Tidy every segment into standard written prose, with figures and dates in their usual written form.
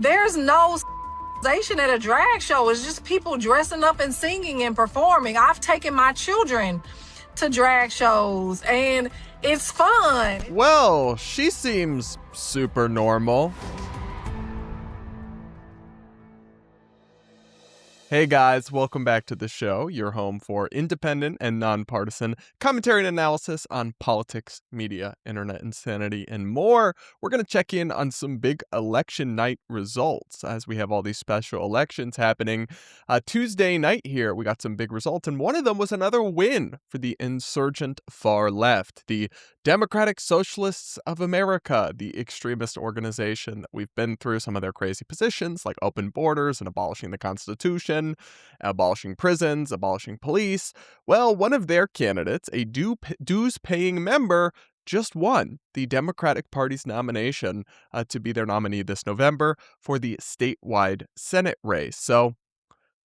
There's no station at a drag show. It's just people dressing up and singing and performing. I've taken my children to drag shows and it's fun. Well, she seems super normal. Hey guys, welcome back to the show, your home for independent and nonpartisan commentary and analysis on politics, media, internet insanity, and more. We're going to check in on some big election night results as we have all these special elections happening. Tuesday night here, we got some big results, and one of them was another win for the insurgent far left, the Democratic Socialists of America, the extremist organization that we've been through some of their crazy positions like open borders and abolishing the Constitution, abolishing prisons, abolishing police. Well, one of their candidates, a dues-paying member, just won the Democratic Party's nomination to be their nominee this November for the statewide Senate race. So,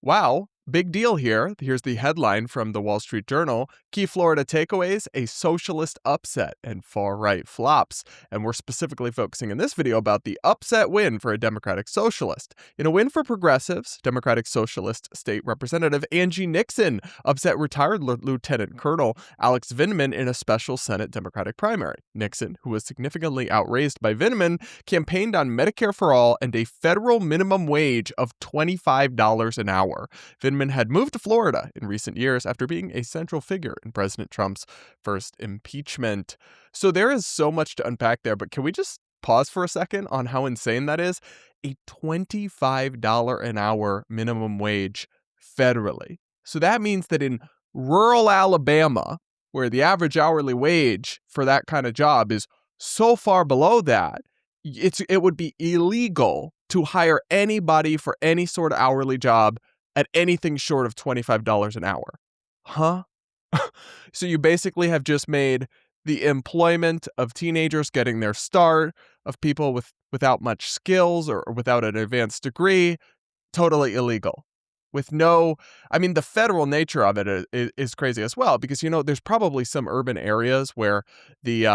wow, big deal here. Here's the headline from the Wall Street Journal. Key Florida takeaways, a socialist upset and far-right flops. And we're specifically focusing in this video about the upset win for a Democratic Socialist. In a win for progressives, Democratic Socialist State Representative Angie Nixon upset retired Lieutenant Colonel Alex Vindman in a special Senate Democratic primary. Nixon, who was significantly outraised by Vindman, campaigned on Medicare for all and a federal minimum wage of $25 an hour. Vindman had moved to Florida in recent years after being a central figure in President Trump's first impeachment. So there is so much to unpack there, but can we just pause for a second on how insane that is? A $25 an hour minimum wage federally. So that means that in rural Alabama, where the average hourly wage for that kind of job is so far below that, it would be illegal to hire anybody for any sort of hourly job at anything short of $25 an hour. Huh? So you basically have just made the employment of teenagers getting their start, of people without much skills or without an advanced degree, totally illegal. With no, the federal nature of it is crazy as well, because, there's probably some urban areas where the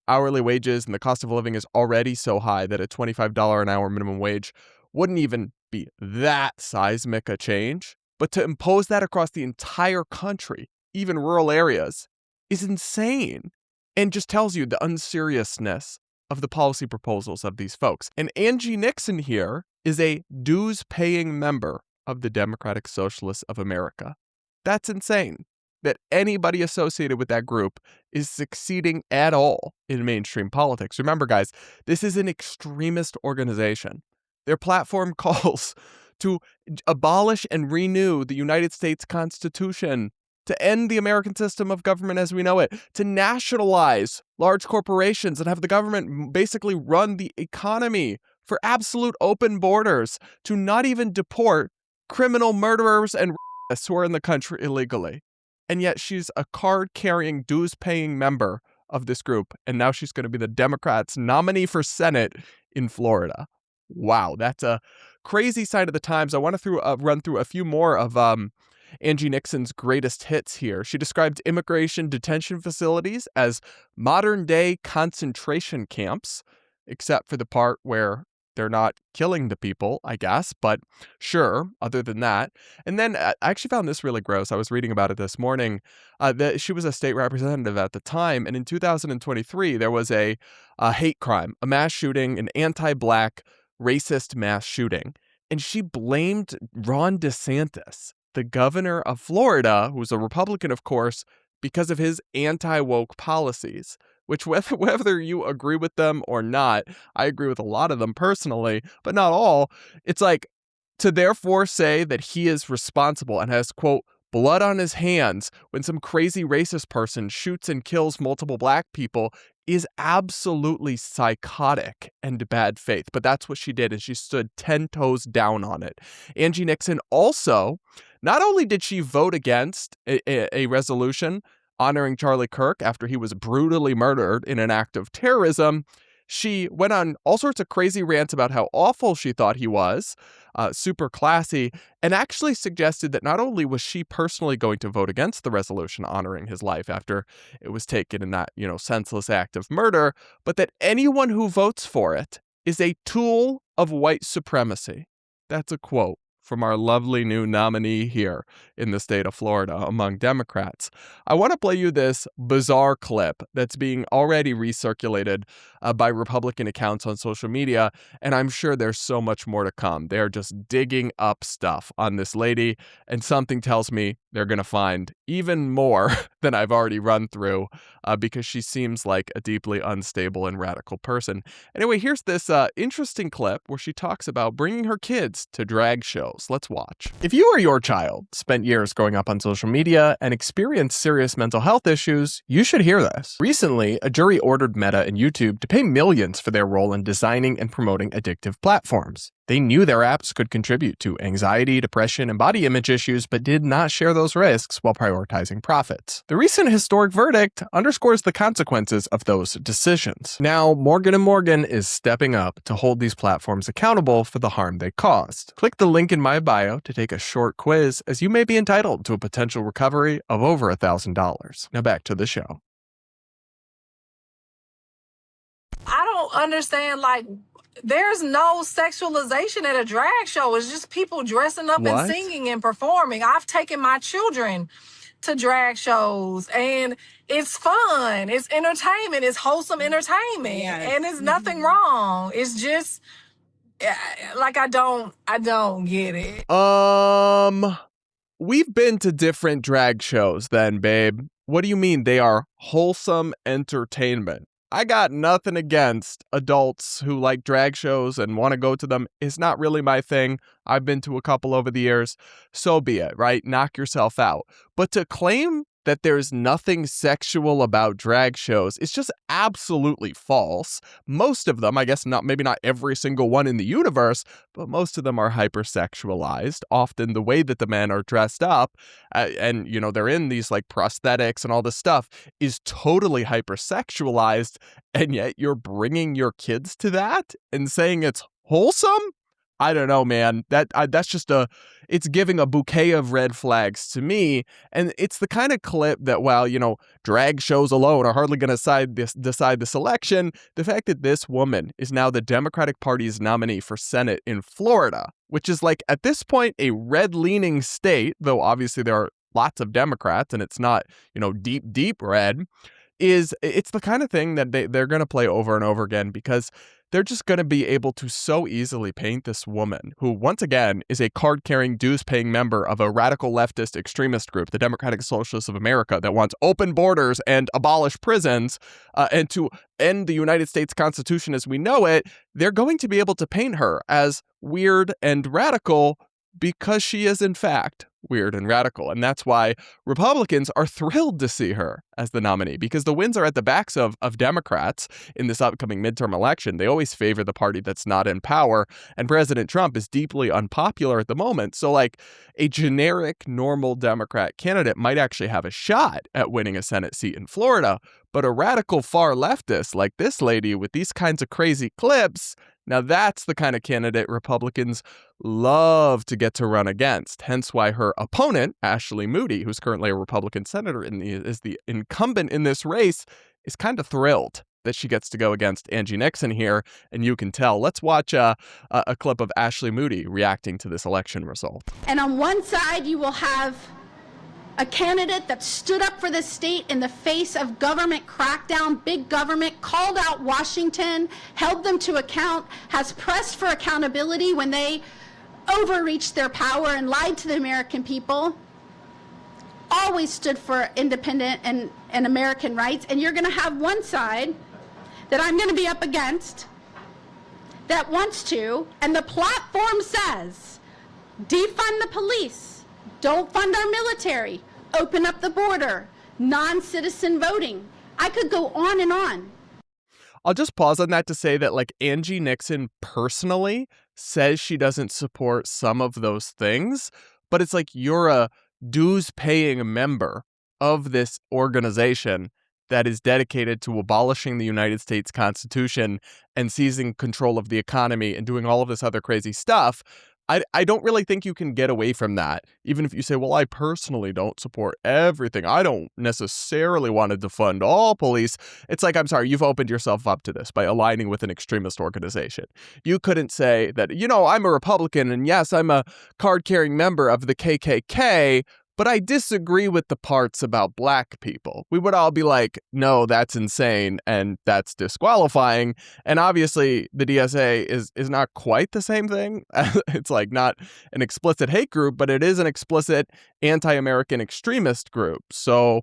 hourly wages and the cost of living is already so high that a $25 an hour minimum wage wouldn't even be that seismic a change. But to impose that across the entire country, even rural areas, is insane and just tells you the unseriousness of the policy proposals of these folks. And Angie Nixon here is a dues-paying member of the Democratic Socialists of America. That's insane that anybody associated with that group is succeeding at all in mainstream politics. Remember, guys, this is an extremist organization. Their platform calls to abolish and renew the United States Constitution, to end the American system of government as we know it, to nationalize large corporations and have the government basically run the economy, for absolute open borders, to not even deport criminal murderers and rapists who are in the country illegally. And yet she's a card-carrying, dues-paying member of this group, and now she's going to be the Democrats' nominee for Senate in Florida. Wow, that's a crazy sign of the times. I want to run through a few more of Angie Nixon's greatest hits here. She described immigration detention facilities as modern-day concentration camps, except for the part where they're not killing the people, I guess, but sure, other than that. And then I actually found this really gross. I was reading about it this morning. That she was a state representative at the time, and in 2023, there was a hate crime, a mass shooting, an anti-Black racist mass shooting. And she blamed Ron DeSantis, the governor of Florida, who's a Republican, of course, because of his anti-woke policies, which whether you agree with them or not, I agree with a lot of them personally, but not all. It's like to therefore say that he is responsible and has, quote, blood on his hands when some crazy racist person shoots and kills multiple Black people is absolutely psychotic and bad faith. But that's what she did, and she stood 10 toes down on it. Angie Nixon also, not only did she vote against a resolution honoring Charlie Kirk after he was brutally murdered in an act of terrorism, she went on all sorts of crazy rants about how awful she thought he was, super classy, and actually suggested that not only was she personally going to vote against the resolution honoring his life after it was taken in that, senseless act of murder, but that anyone who votes for it is a tool of white supremacy. That's a quote from our lovely new nominee here in the state of Florida among Democrats. I want to play you this bizarre clip that's being already recirculated by Republican accounts on social media, and I'm sure there's so much more to come. They're just digging up stuff on this lady, and something tells me they're going to find even more than I've already run through because she seems like a deeply unstable and radical person. Anyway, here's this interesting clip where she talks about bringing her kids to drag shows. Let's watch. If you or your child spent years growing up on social media and experienced serious mental health issues, you should hear this. Recently, a jury ordered Meta and YouTube to pay millions for their role in designing and promoting addictive platforms. They knew their apps could contribute to anxiety, depression, and body image issues, but did not share those risks while prioritizing profits. The recent historic verdict underscores the consequences of those decisions. Now, Morgan & Morgan is stepping up to hold these platforms accountable for the harm they caused. Click the link in my bio to take a short quiz, as you may be entitled to a potential recovery of over $1,000. Now back to the show. I don't understand, like, there's no sexualization at a drag show. It's just people dressing up and singing and performing. I've taken my children to drag shows, and it's fun. It's entertainment. It's wholesome entertainment. Yes. And it's nothing wrong. It's just, like, I don't get it. We've been to different drag shows then, babe. What do you mean they are wholesome entertainment? I got nothing against adults who like drag shows and want to go to them. It's not really my thing. I've been to a couple over the years. So be it, right? Knock yourself out. But to claim that there's nothing sexual about drag shows is just absolutely false. Most of them, I guess maybe not every single one in the universe, but most of them are hypersexualized. Often the way that the men are dressed up and, you know, they're in these like prosthetics and all this stuff is totally hypersexualized. And yet you're bringing your kids to that and saying it's wholesome? I don't know, man. That's just it's giving a bouquet of red flags to me. And it's the kind of clip that, while, you know, drag shows alone are hardly going to decide this election, the fact that this woman is now the Democratic Party's nominee for Senate in Florida, which is like at this point a red-leaning state, though obviously there are lots of Democrats and it's not, you know, deep red, it's the kind of thing that they're going to play over and over again because they're just going to be able to so easily paint this woman, who once again is a card-carrying, dues-paying member of a radical leftist extremist group, the Democratic Socialists of America, that wants open borders and abolish prisons and to end the United States Constitution as we know it. They're going to be able to paint her as weird and radical because she is, in fact, weird and radical. And that's why Republicans are thrilled to see her as the nominee, because the wins are at the backs of Democrats in this upcoming midterm election. They always favor the party that's not in power, and President Trump is deeply unpopular at the moment. So, like, a generic, normal Democrat candidate might actually have a shot at winning a Senate seat in Florida, but a radical far leftist like this lady with these kinds of crazy clips, now that's the kind of candidate Republicans love to get to run against. Hence why her opponent, Ashley Moody, who's currently a Republican senator is the incumbent in this race, is kind of thrilled that she gets to go against Angie Nixon here, and you can tell. Let's watch a clip of Ashley Moody reacting to this election result. And on one side, you will have a candidate that stood up for the state in the face of government crackdown, big government, called out Washington, held them to account, has pressed for accountability when they overreached their power and lied to the American people, always stood for independent and American rights. And you're going to have one side that I'm going to be up against that wants to, and the platform says, defund the police, don't fund our military, open up the border, non-citizen voting. I could go on and on. I'll just pause on that to say that, like, Angie Nixon personally says she doesn't support some of those things, but it's like you're a dues-paying member of this organization that is dedicated to abolishing the United States Constitution and seizing control of the economy and doing all of this other crazy stuff. I don't really think you can get away from that. Even if you say, well, I personally don't support everything. I don't necessarily want to defund all police. It's like, I'm sorry, you've opened yourself up to this by aligning with an extremist organization. You couldn't say that, I'm a Republican and yes, I'm a card-carrying member of the KKK, but I disagree with the parts about black people. We would all be like, no, that's insane and that's disqualifying. And obviously the DSA is not quite the same thing. It's like not an explicit hate group, but it is an explicit anti-American extremist group. So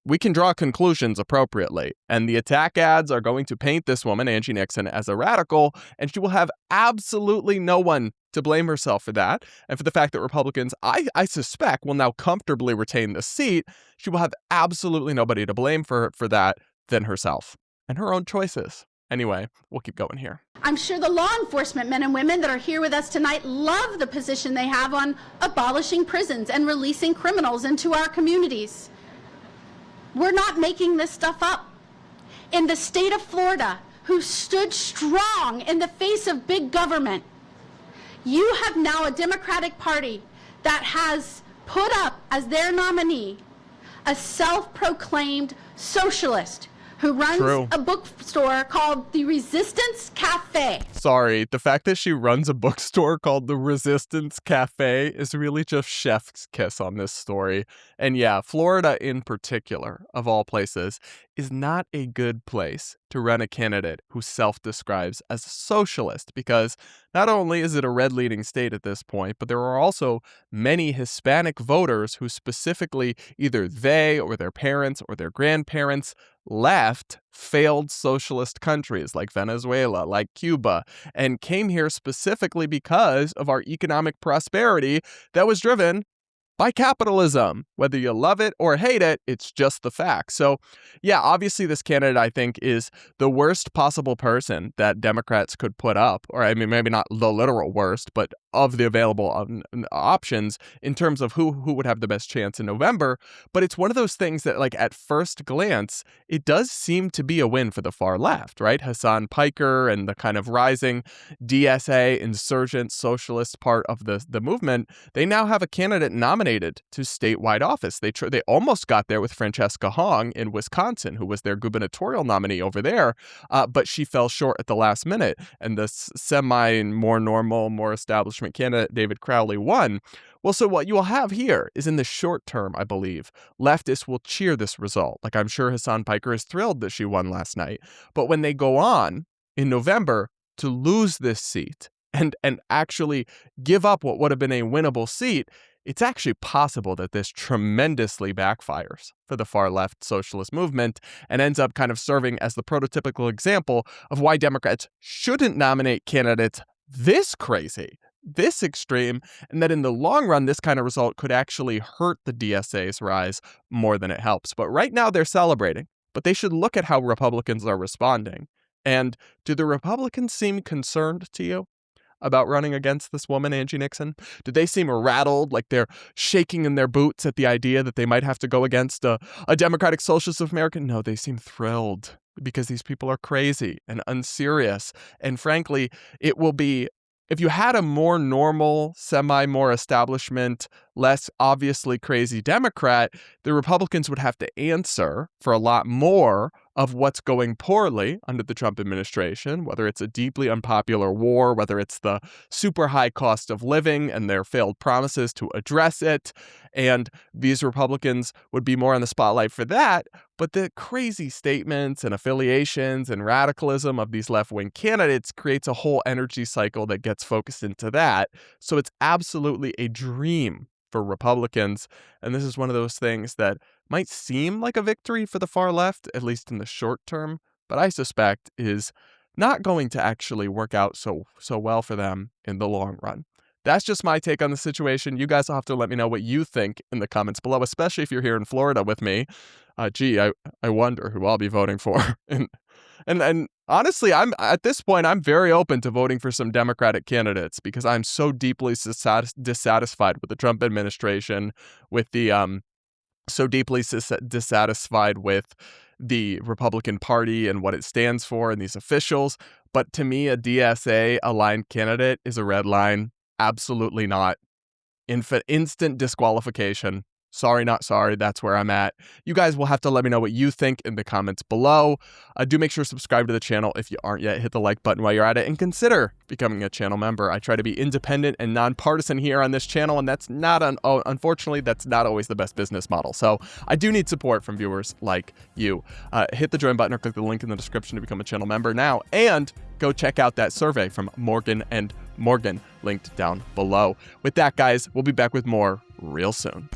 we can draw conclusions appropriately. And the attack ads are going to paint this woman, Angie Nixon, as a radical, and she will have absolutely no one to blame herself for that. And for the fact that Republicans, I suspect, will now comfortably retain the seat, she will have absolutely nobody to blame for that than herself and her own choices. Anyway, we'll keep going here. I'm sure the law enforcement men and women that are here with us tonight love the position they have on abolishing prisons and releasing criminals into our communities. We're not making this stuff up. In the state of Florida, who stood strong in the face of big government, you have now a Democratic Party that has put up as their nominee a self-proclaimed socialist who runs a bookstore called the Resistance Cafe. Sorry, the fact that she runs a bookstore called the Resistance Cafe is really just chef's kiss on this story. And yeah, Florida in particular, of all places, is not a good place to run a candidate who self-describes as a socialist, because not only is it a red-leading state at this point, but there are also many Hispanic voters who specifically either they or their parents or their grandparents left failed socialist countries like Venezuela, like Cuba, and came here specifically because of our economic prosperity that was driven by capitalism. Whether you love it or hate it, it's just the fact. So, yeah, obviously this candidate, I think, is the worst possible person that Democrats could put up. Or, I mean, maybe not the literal worst, but of the available options in terms of who would have the best chance in November. But it's one of those things that, like, at first glance, it does seem to be a win for the far left, right? Hasan Piker and the kind of rising DSA insurgent socialist part of the movement, they now have a candidate nominated to statewide office. They almost got there with Francesca Hong in Wisconsin, who was their gubernatorial nominee over there, but she fell short at the last minute, and the more normal, more establishment candidate, David Crowley, won. Well, so what you will have here is, in the short term, I believe, leftists will cheer this result. Like, I'm sure Hasan Piker is thrilled that she won last night. But when they go on in November to lose this seat and actually give up what would have been a winnable seat, it's actually possible that this tremendously backfires for the far left socialist movement and ends up kind of serving as the prototypical example of why Democrats shouldn't nominate candidates this crazy, this extreme, and that in the long run, this kind of result could actually hurt the DSA's rise more than it helps. But right now they're celebrating, but they should look at how Republicans are responding. And do the Republicans seem concerned to you about running against this woman, Angie Nixon? Do they seem rattled, like they're shaking in their boots at the idea that they might have to go against a Democratic Socialist of America? No, they seem thrilled because these people are crazy and unserious. And frankly, it will be, if you had a more normal, more establishment, less obviously crazy Democrat, the Republicans would have to answer for a lot more of what's going poorly under the Trump administration, whether it's a deeply unpopular war, whether it's the super high cost of living and their failed promises to address it. And these Republicans would be more on the spotlight for that. But the crazy statements and affiliations and radicalism of these left-wing candidates creates a whole energy cycle that gets focused into that. So it's absolutely a dream for Republicans. And this is one of those things that might seem like a victory for the far left, at least in the short term, but I suspect is not going to actually work out so well for them in the long run. That's just my take on the situation. You guys will have to let me know what you think in the comments below, especially if you're here in Florida with me. I wonder who I'll be voting for. And honestly, I'm at this point, I'm very open to voting for some Democratic candidates because I'm so deeply dissatisfied with the Trump administration, with the so deeply dissatisfied with the Republican Party and what it stands for and these officials. But to me, a DSA-aligned candidate is a red line. absolutely not. Instant disqualification. Sorry, not sorry. That's where I'm at. You guys will have to let me know what you think in the comments below. Do make sure to subscribe to the channel if you aren't yet. Hit the like button while you're at it and consider becoming a channel member. I try to be independent and nonpartisan here on this channel, and that's not, unfortunately, that's not always the best business model. So I do need support from viewers like you. Hit the join button or click the link in the description to become a channel member now, and go check out that survey from Morgan & Morgan linked down below. With that, guys, we'll be back with more real soon.